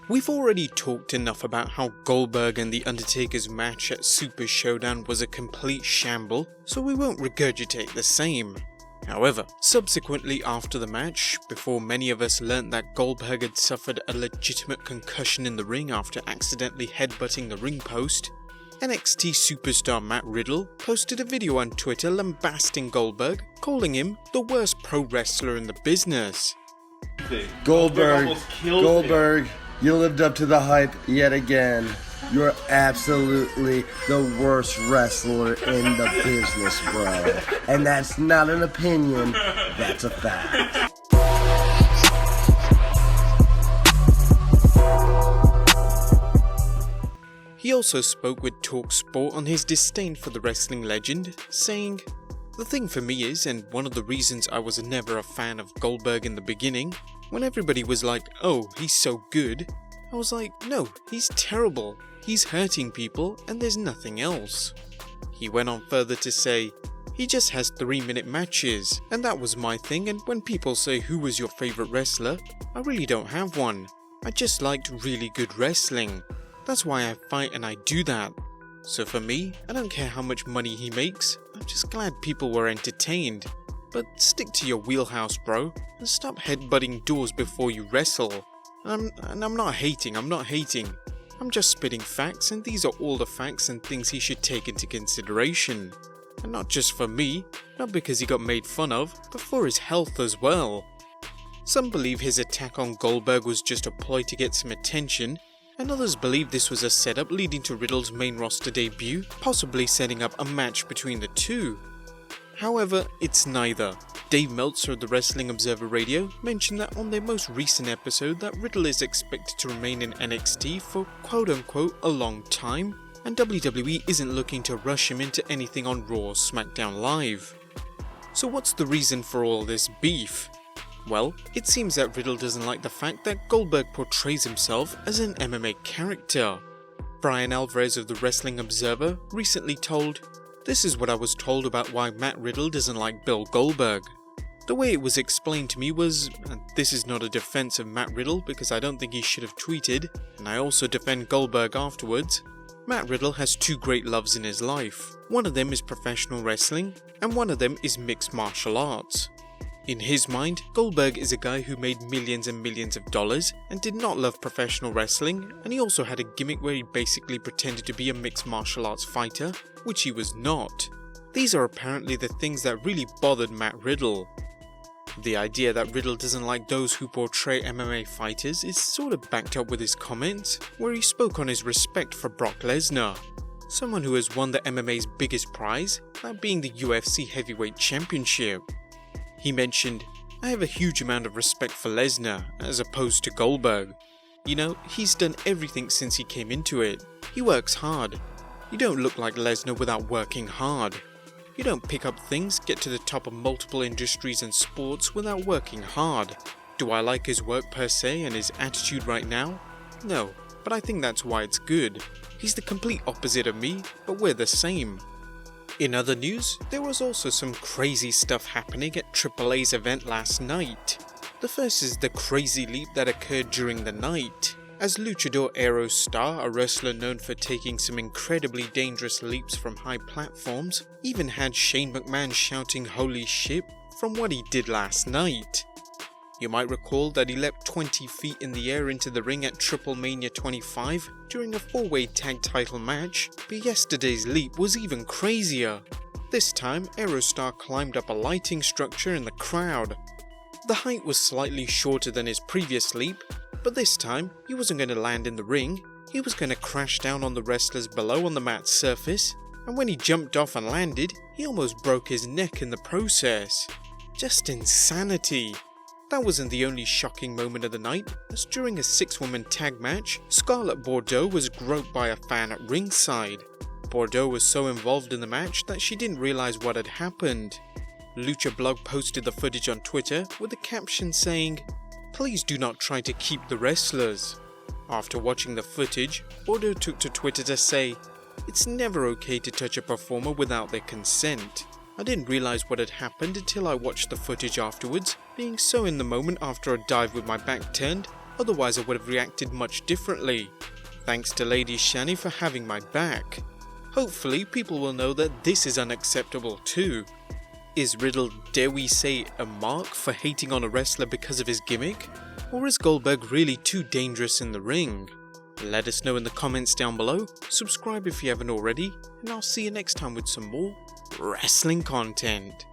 We've already talked enough about how Goldberg and The Undertaker's match at Super Showdown was a complete shamble, so we won't regurgitate the same. However, subsequently after the match, before many of us learnt that Goldberg had suffered a legitimate concussion in the ring after accidentally headbutting the ring post, NXT superstar Matt Riddle posted a video on Twitter lambasting Goldberg, calling him the worst pro wrestler in the business. Goldberg, you lived up to the hype yet again. You're absolutely the worst wrestler in the business, bro. And that's not an opinion, that's a fact. He also spoke with TalkSport on his disdain for the wrestling legend, saying, "The thing for me is, and one of the reasons I was never a fan of Goldberg in the beginning, when everybody was like, oh, he's so good, I was like, no, he's terrible. He's hurting people, and there's nothing else." He went on further to say, "He just has 3-minute matches, and that was my thing, and when people say who was your favourite wrestler, I really don't have one. I just liked really good wrestling. That's why I fight and I do that. So for me, I don't care how much money he makes, I'm just glad people were entertained. But stick to your wheelhouse, bro, and stop headbutting doors before you wrestle. And I'm not hating. I'm just spitting facts, and these are all the facts and things he should take into consideration. And not just for me, not because he got made fun of, but for his health as well." Some believe his attack on Goldberg was just a ploy to get some attention, and others believe this was a setup leading to Riddle's main roster debut, possibly setting up a match between the two. However, it's neither. Dave Meltzer of the Wrestling Observer Radio mentioned that on their most recent episode that Riddle is expected to remain in NXT for quote-unquote a long time, and WWE isn't looking to rush him into anything on Raw or SmackDown Live. So what's the reason for all this beef? Well, it seems that Riddle doesn't like the fact that Goldberg portrays himself as an MMA character. Brian Alvarez of the Wrestling Observer recently told, "This is what I was told about why Matt Riddle doesn't like Bill Goldberg. The way it was explained to me was, and this is not a defense of Matt Riddle because I don't think he should have tweeted, and I also defend Goldberg afterwards, Matt Riddle has two great loves in his life. One of them is professional wrestling, and one of them is mixed martial arts. In his mind, Goldberg is a guy who made millions and millions of dollars and did not love professional wrestling, and he also had a gimmick where he basically pretended to be a mixed martial arts fighter, which he was not. These are apparently the things that really bothered Matt Riddle." The idea that Riddle doesn't like those who portray MMA fighters is sort of backed up with his comments, where he spoke on his respect for Brock Lesnar, someone who has won the MMA's biggest prize, that being the UFC Heavyweight Championship. He mentioned, "I have a huge amount of respect for Lesnar, as opposed to Goldberg. You know, he's done everything since he came into it. He works hard. You don't look like Lesnar without working hard. You don't pick up things, get to the top of multiple industries and sports without working hard. Do I like his work per se and his attitude right now? No, but I think that's why it's good. He's the complete opposite of me, but we're the same." In other news, there was also some crazy stuff happening at AAA's event last night. The first is the crazy leap that occurred during the night, as Luchador Aerostar, a wrestler known for taking some incredibly dangerous leaps from high platforms, even had Shane McMahon shouting "holy shit" from what he did last night. You might recall that he leapt 20 feet in the air into the ring at Triplemania 25 during a 4-way tag title match, but yesterday's leap was even crazier. This time, Aerostar climbed up a lighting structure in the crowd. The height was slightly shorter than his previous leap, but this time, he wasn't going to land in the ring, he was going to crash down on the wrestlers below on the mat's surface, and when he jumped off and landed, he almost broke his neck in the process. Just insanity. That wasn't the only shocking moment of the night, as during a 6-woman tag match, Scarlett Bordeaux was groped by a fan at ringside. Bordeaux was so involved in the match that she didn't realize what had happened. Lucha Blog posted the footage on Twitter with a caption saying, "Please do not try to keep the wrestlers." After watching the footage, Bordeaux took to Twitter to say, "It's never okay to touch a performer without their consent. I didn't realize what had happened until I watched the footage afterwards, being so in the moment after a dive with my back turned, otherwise I would have reacted much differently. Thanks to Lady Shani for having my back. Hopefully people will know that this is unacceptable too. Is Riddle, dare we say, a mark for hating on a wrestler because of his gimmick? Or is Goldberg really too dangerous in the ring? Let us know in the comments down below, subscribe if you haven't already, and I'll see you next time with some more wrestling content.